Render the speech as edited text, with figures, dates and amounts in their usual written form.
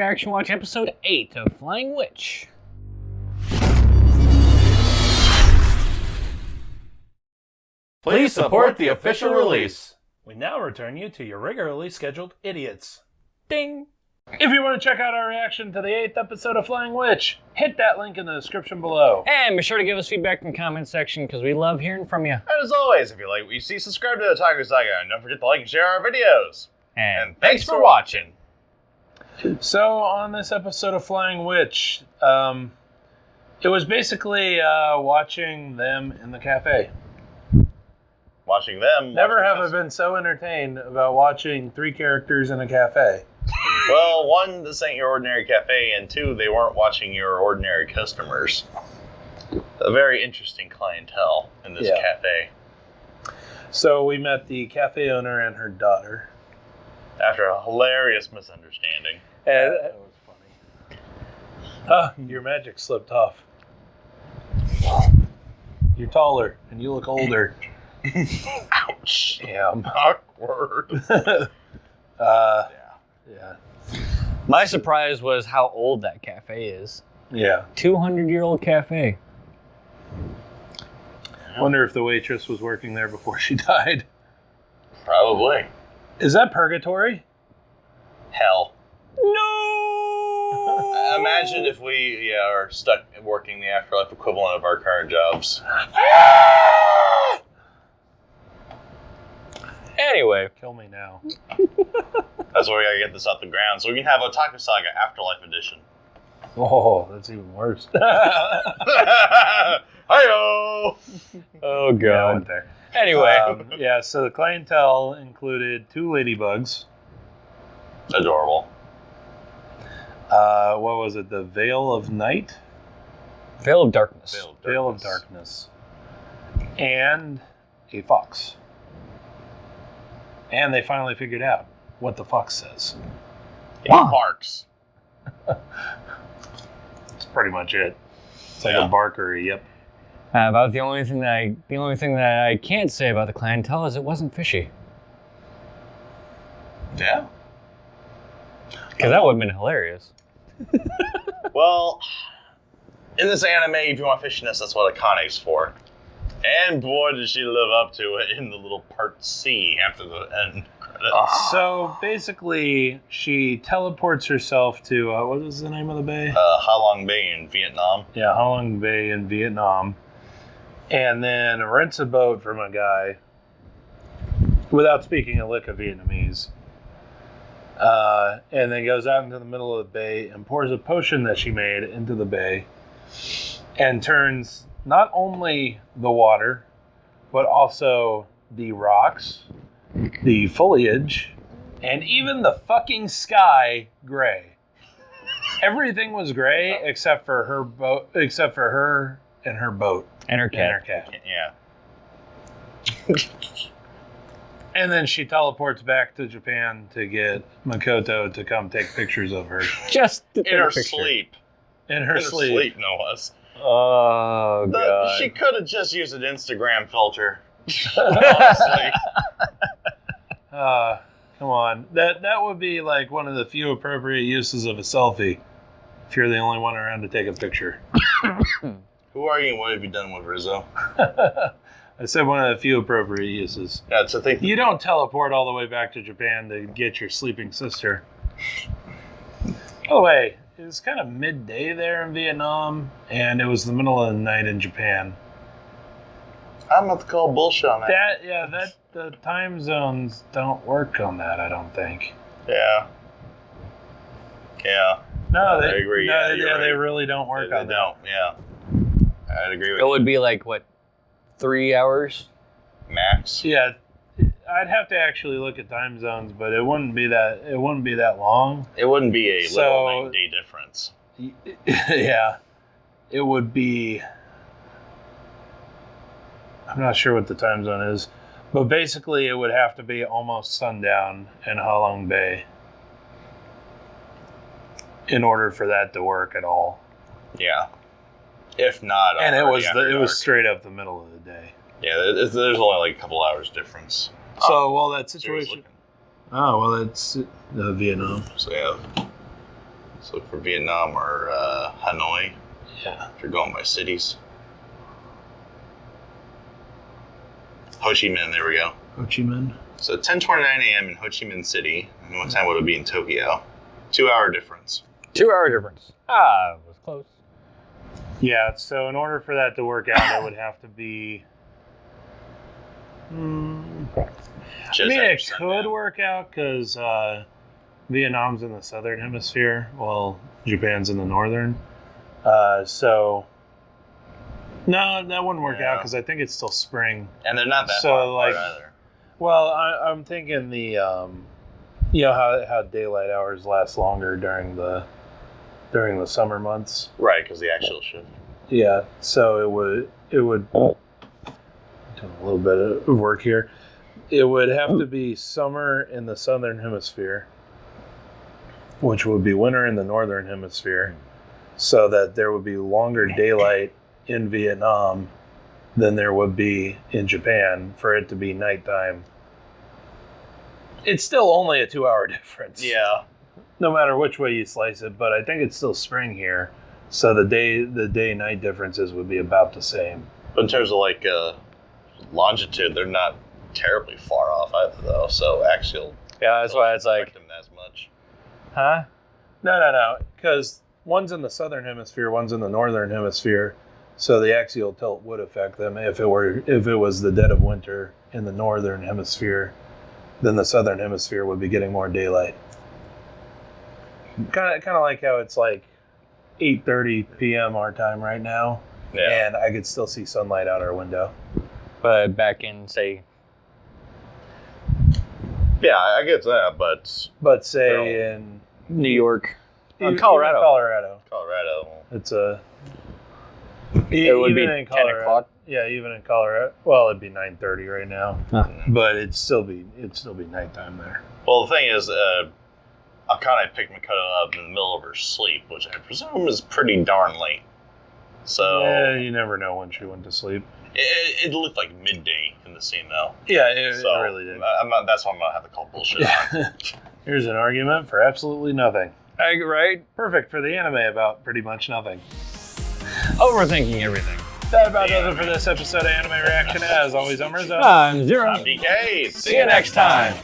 Reaction Watch Episode 8 of Flying Witch. Please support the official release. We now return you to your regularly scheduled idiots. Ding! If you want to check out our reaction to the 8th episode of Flying Witch, hit that link in the description below. And be sure to give us feedback in the comment section because we love hearing from you. And as always, if you like what you see, subscribe to Otaku Saga, and don't forget to like and share our videos. And Thanks for watching. So, on this episode of Flying Witch, it was basically watching them in the cafe. Watching them. Never have I been so entertained about watching 3 characters in a cafe. Well, 1, this ain't your ordinary cafe, and 2, they weren't watching your ordinary customers. A very interesting clientele in this cafe. So we met the cafe owner and her daughter. After a hilarious misunderstanding. That was funny. Your magic slipped off. You're taller, and you look older. Ouch. Yeah. Awkward. Yeah. my surprise was how old that cafe is. Yeah. 200-year-old cafe. I wonder if the waitress was working there before she died. Probably. Is that purgatory? Hell. No! Imagine if we are stuck working the afterlife equivalent of our current jobs. Anyway. Kill me now. That's why we gotta get this off the ground, so we can have Otaku Saga Afterlife Edition. Oh, that's even worse. Hi-yo! Oh, God. Yeah, I went there. Anyway. So the clientele included 2 ladybugs. Adorable. What was it? The Veil of Night? Veil of Darkness. Veil of Darkness. And a fox. And they finally figured out what the fox says. He barks. That's pretty much it. It's like a barker, yep. About the only thing that I can't say about the clientele is it wasn't fishy. Yeah. Because that would have been hilarious. Well, in this anime, if you want fishiness, that's what Akane's for. And boy, did she live up to it in the little part C after the end credits. So basically, she teleports herself to, what is the name of the bay? Ha Long Bay in Vietnam. Yeah, Ha Long Bay in Vietnam. And then rents a boat from a guy without speaking a lick of Vietnamese. And then goes out into the middle of the bay and pours a potion that she made into the bay and turns not only the water, but also the rocks, the foliage, and even the fucking sky gray. Everything was gray except for her boat, except for her and her boat. And her cat. Yeah. And then she teleports back to Japan to get Makoto to come take pictures of her. Just to take In her a picture. sleep. In her sleep. No less. Oh, God. She could have just used an Instagram filter. Honestly. Come on. That would be like one of the few appropriate uses of a selfie. If you're the only one around to take a picture. Who are you and what have you done with Rizzo? I said one of the few appropriate uses. Yeah, it's a thing. You don't teleport all the way back to Japan to get your sleeping sister. By the way, it was kind of midday there in Vietnam, and it was the middle of the night in Japan. I'm about to call bullshit on that. The time zones don't work on that, I don't think. Yeah. Yeah. No, I agree. No, You're right. they really don't work on They that. don't, yeah. I'd agree with It you. would be like, what, 3 hours? Max. Yeah, I'd have to actually look at time zones, but it wouldn't be that long. It wouldn't be a So- little night-day difference. Yeah, it would be. I'm not sure what the time zone is, but basically it would have to be almost sundown in Ha Long Bay in order for that to work at all. Yeah. If not, And it already after was dark. straight up the middle of the day. Yeah, there's only like a couple hours difference. So, well, that Serious situation. looking. Oh, well, that's Vietnam. So yeah. So look for Vietnam or Hanoi. Yeah. If you're going by cities. Ho Chi Minh, there we go. Ho Chi Minh. So 10:29 a.m. in Ho Chi Minh City. And what time would it be in Tokyo? 2-hour difference. 2-hour difference. Ah, it was close. Yeah, so in order for that to work out, it would have to be... it could work out because Vietnam's in the southern hemisphere, while Japan's in the northern. So... No, that wouldn't work out because I think it's still spring. And they're not that far apart either. Well, I'm thinking the, you know how daylight hours last longer during the summer months. Right, because the actual shift. Yeah, so it would doing a little bit of work here. It would have to be summer in the southern hemisphere, which would be winter in the northern hemisphere, so that there would be longer daylight in Vietnam than there would be in Japan for it to be nighttime. It's still only a 2-hour difference. Yeah. No matter which way you slice it, but I think it's still spring here, so the day-night differences would be about the same. But in terms of like longitude, they're not terribly far off either, though. So axial. Yeah, that's why it's like. Them as much. Huh? No, because one's in the southern hemisphere, one's in the northern hemisphere. So the axial tilt would affect them if it was the dead of winter in the northern hemisphere, then the southern hemisphere would be getting more daylight. Kind of like how it's like 8:30 p.m. our time right now, and I could still see sunlight out our window. But back in, say... Yeah, I get that, but say in New York. Colorado. Colorado. It's a... It would be in 10 o'clock. Yeah, even in Colorado. Well, it'd be 9:30 right now, but it'd still be nighttime there. Well, the thing is, Akane picked Makoto up in the middle of her sleep, which I presume is pretty darn late. So yeah, you never know when she went to sleep. It looked like midday in the scene, though. Yeah, it really did. That's why I'm gonna have to call bullshit on. Here's an argument for absolutely nothing. Right? Perfect for the anime about pretty much nothing. Overthinking everything. That about does it for this episode of Anime Reaction. As always, I'm Rizzo. I'm Zero. I'm DK. See you next time.